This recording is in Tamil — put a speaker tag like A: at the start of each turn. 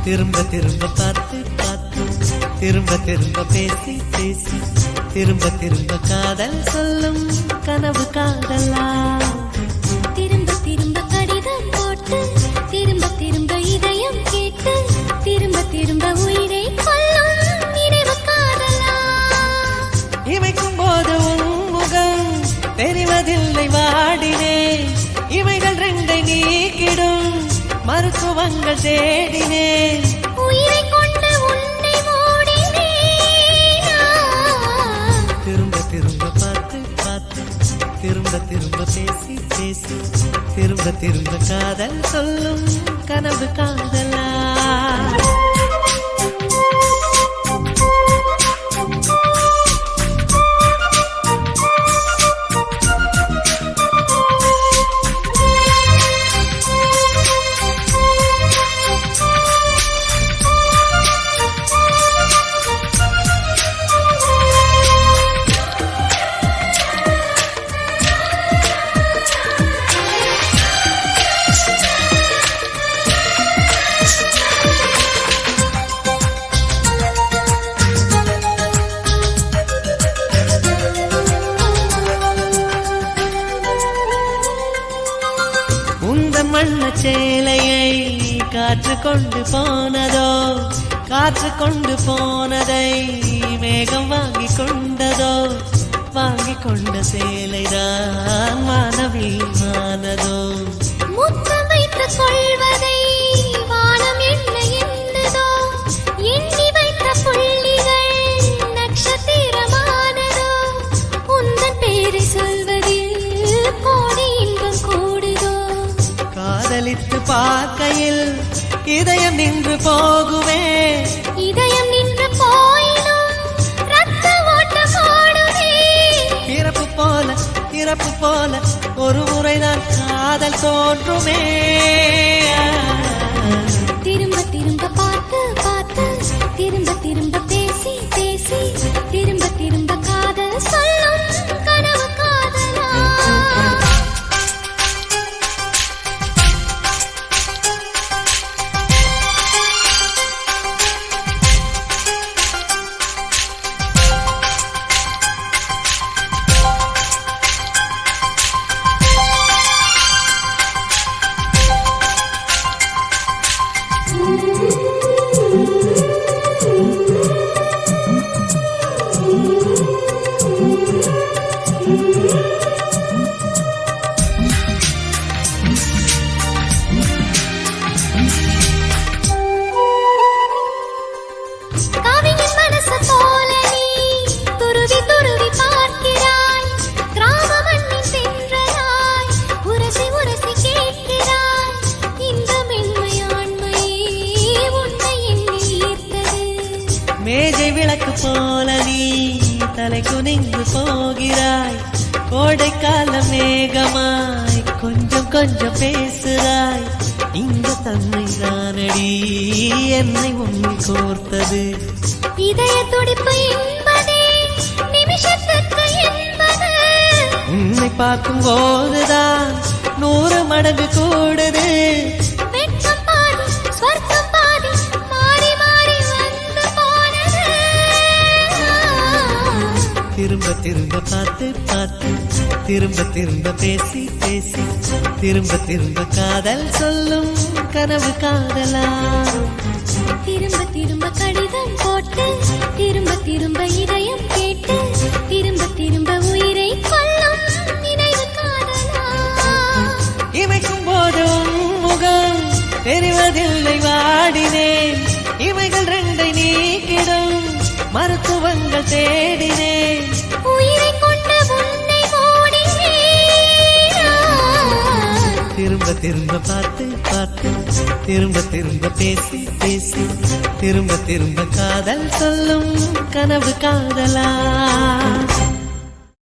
A: திரும்ப திரும்ப பார்த்து பார்த்து திரும்ப திரும்ப பேசி பேசி திரும்ப திரும்ப காதல் சொல்லும் கனவு காதலா
B: திரும்ப திரும்ப கடிதம் போட்டு திரும்ப திரும்ப இதயம் கேட்டு திரும்ப திரும்ப உயிரை கொல்லும் நினைவு காதலா
A: இமைக்கும் போது உன் முகம் தெரிவதில்லை வாடினே இவைகள் ரெண்டை நீக்கிடும் மருத்துவங்கள் தேடினேன்
B: உயிரை கொண்டு உன்னை மூடினேன்
A: திரும்ப திரும்ப பார்த்து பார்த்து திரும்ப திரும்ப பேசி பேசி திரும்ப திரும்ப காதல் சொல்லும் கனவு காதலா மண்ண சேலையை காற்று கொண்டு போனதோ காற்று கொண்டு போனதை மேகம் வாங்கி கொண்டதோ வாங்கி கொண்ட சேலைதான் மானவீமானதோ
B: முத்தம் வைத்துக் கொள்வதை வானம் என்ன எண்ணுதோ எண்ணி வைத்த புள்ளிகள் நட்சத்திரமானதோ உந்தன் பேரை சொல்வதில் கோடி இன்பம் கூடுதோ
A: காதலித்து பார்க்கையில் இதயம் நின்று போகுமே
B: இதயம் நின்று போயினும் ரத்த ஓட்டம் ஓடுமே
A: பிறப்பு போல ஒரு முறைதான் காதல் தோன்றுமே
B: திரும்ப திரும்ப பார்த்து பார்த்து திரும்ப திரும்ப பேசி பேசி திரும்ப திரும்ப காதல் சொல்லும் கனவு காதலா
A: மேஜை விளக்கு போல நீ தலை குனிந்து போகிறாய் கோடைக்கால மேகமாய் கொஞ்சம் கொஞ்சம் பேசுகிறாய் இந்த தன்மை தானடி என்னை உன்னை கோர்த்தது
B: இதய துடிப்பு என்பதே நிமிஷத்துக்கு என்பது
A: உன்னை பார்க்கும் போதுதான் 100 மடங்கு கூடுது திரும்ப திரும்ப பார்த்து பார்த்து திரும்ப திரும்ப பேசி பேசி திரும்ப திரும்ப காதல் சொல்லும் கனவு காதலா
B: திரும்ப திரும்ப கடிதம் போட்டு திரும்ப திரும்ப இதயம் கேட்டு திரும்ப திரும்ப உயிரை கொல்லும் நினைவு காதலா
A: இமைக்கும் போது முகம் தெரிவதில்லை வாடினேன் இவைகள் ரெண்டை நீக்கிடும் மருத்துவங்கள் தேடினேன்
B: உயிரை கொண்டு உன்னை மூடினேன்
A: திரும்ப திரும்ப பார்த்து பார்த்து திரும்ப திரும்ப பேசி பேசி திரும்ப திரும்ப காதல் சொல்லும் கனவு காதலா